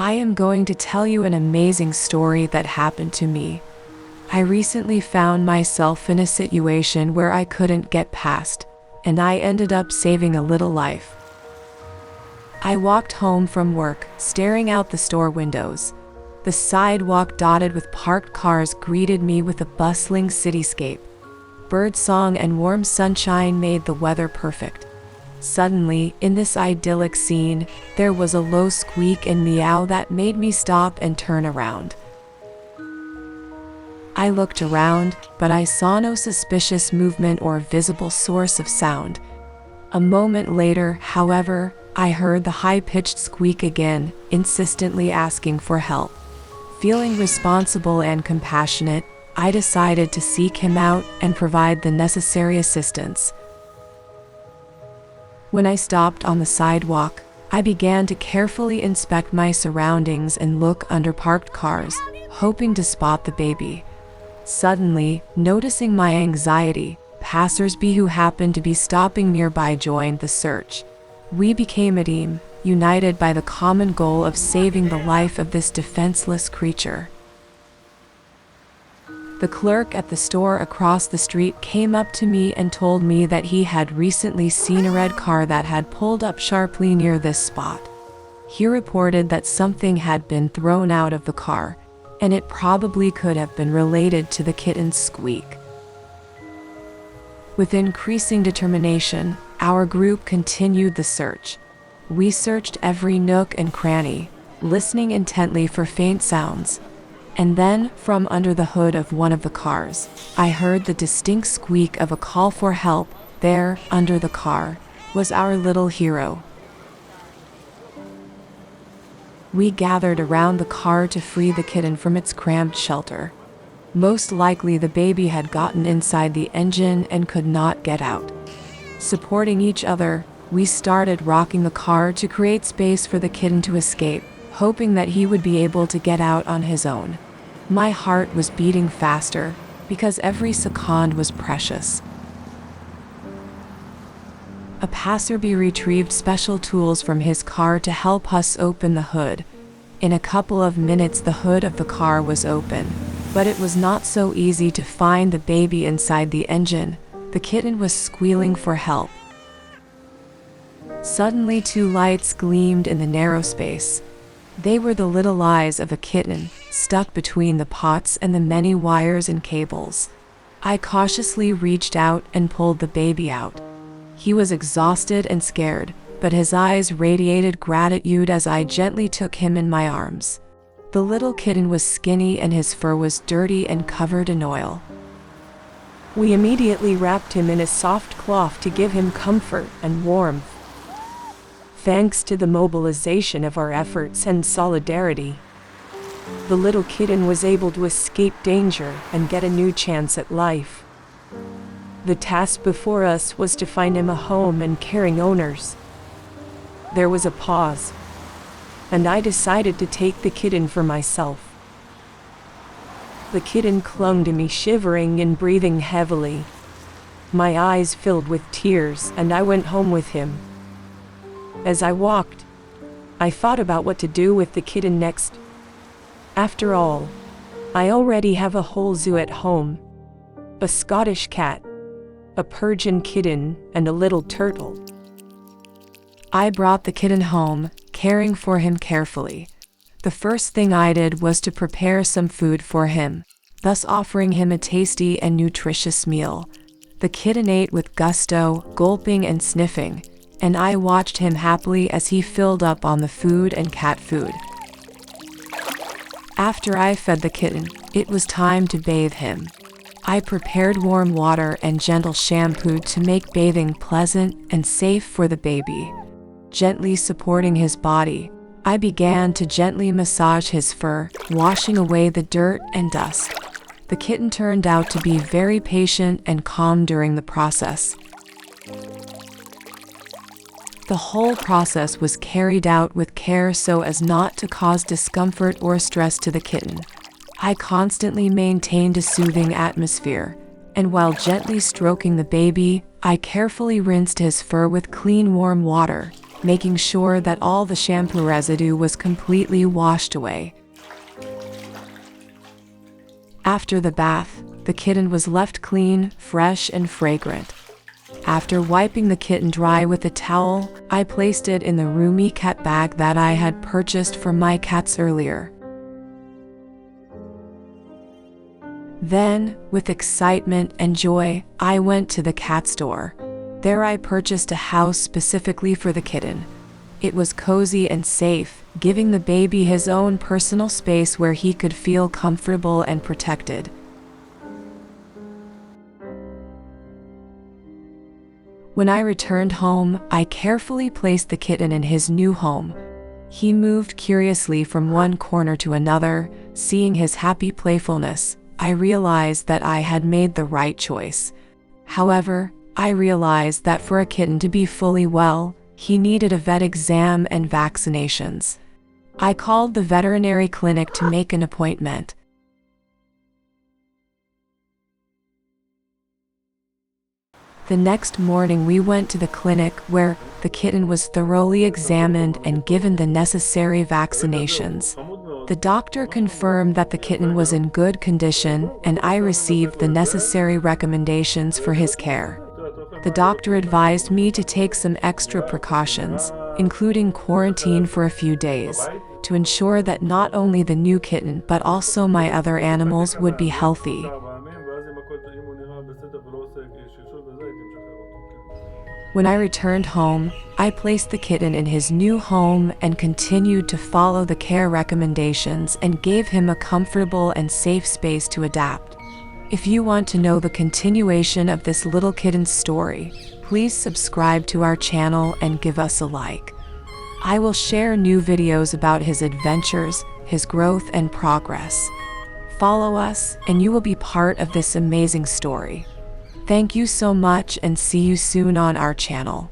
I am going to tell you an amazing story that happened to me. I recently found myself in a situation where I couldn't get past, and I ended up saving a little life. I walked home from work, staring out the store windows. The sidewalk dotted with parked cars greeted me with a bustling cityscape. Birdsong and warm sunshine made the weather perfect. Suddenly, in this idyllic scene, there was a low squeak and meow that made me stop and turn around. I looked around, but I saw no suspicious movement or visible source of sound. A moment later, however, I heard the high-pitched squeak again, insistently asking for help. Feeling responsible and compassionate, I decided to seek him out and provide the necessary assistance. When I stopped on the sidewalk, I began to carefully inspect my surroundings and look under parked cars, hoping to spot the baby. Suddenly, noticing my anxiety, passersby who happened to be stopping nearby joined the search. We became a team, united by the common goal of saving the life of this defenseless creature. The clerk at the store across the street came up to me and told me that he had recently seen a red car that had pulled up sharply near this spot. He reported that something had been thrown out of the car, and it probably could have been related to the kitten's squeak. With increasing determination, our group continued the search. We searched every nook and cranny, listening intently for faint sounds. And then, from under the hood of one of the cars, I heard the distinct squeak of a call for help. There, under the car, was our little hero. We gathered around the car to free the kitten from its cramped shelter. Most likely the baby had gotten inside the engine and could not get out. Supporting each other, we started rocking the car to create space for the kitten to escape, hoping that he would be able to get out on his own. My heart was beating faster, because every second was precious. A passerby retrieved special tools from his car to help us open the hood. In a couple of minutes the hood of the car was open, but it was not so easy to find the baby inside the engine. The kitten was squealing for help. Suddenly 2 lights gleamed in the narrow space. They were the little eyes of a kitten, stuck between the pots and the many wires and cables. I cautiously reached out and pulled the baby out. He was exhausted and scared, but his eyes radiated gratitude as I gently took him in my arms. The little kitten was skinny and his fur was dirty and covered in oil. We immediately wrapped him in a soft cloth to give him comfort and warmth. Thanks to the mobilization of our efforts and solidarity, the little kitten was able to escape danger and get a new chance at life. The task before us was to find him a home and caring owners. There was a pause, and I decided to take the kitten for myself. The kitten clung to me, shivering and breathing heavily. My eyes filled with tears, and I went home with him. As I walked, I thought about what to do with the kitten next. After all, I already have a whole zoo at home. A Scottish cat, a Persian kitten, and a little turtle. I brought the kitten home, caring for him carefully. The first thing I did was to prepare some food for him, thus offering him a tasty and nutritious meal. The kitten ate with gusto, gulping and sniffing, and I watched him happily as he filled up on the food and cat food. After I fed the kitten, it was time to bathe him. I prepared warm water and gentle shampoo to make bathing pleasant and safe for the baby. Gently supporting his body, I began to gently massage his fur, washing away the dirt and dust. The kitten turned out to be very patient and calm during the process. The whole process was carried out with care so as not to cause discomfort or stress to the kitten. I constantly maintained a soothing atmosphere, and while gently stroking the baby, I carefully rinsed his fur with clean warm water, making sure that all the shampoo residue was completely washed away. After the bath, the kitten was left clean, fresh, and fragrant. After wiping the kitten dry with a towel, I placed it in the roomy cat bag that I had purchased for my cats earlier. Then, with excitement and joy, I went to the cat store. There I purchased a house specifically for the kitten. It was cozy and safe, giving the baby his own personal space where he could feel comfortable and protected. When I returned home, I carefully placed the kitten in his new home. He moved curiously from one corner to another. Seeing his happy playfulness, I realized that I had made the right choice. However, I realized that for a kitten to be fully well, he needed a vet exam and vaccinations. I called the veterinary clinic to make an appointment. The next morning we went to the clinic where the kitten was thoroughly examined and given the necessary vaccinations. The doctor confirmed that the kitten was in good condition, and I received the necessary recommendations for his care. The doctor advised me to take some extra precautions, including quarantine for a few days, to ensure that not only the new kitten but also my other animals would be healthy. When I returned home, I placed the kitten in his new home and continued to follow the care recommendations and gave him a comfortable and safe space to adapt. If you want to know the continuation of this little kitten's story, please subscribe to our channel and give us a like. I will share new videos about his adventures, his growth and progress. Follow us and you will be part of this amazing story. Thank you so much and see you soon on our channel.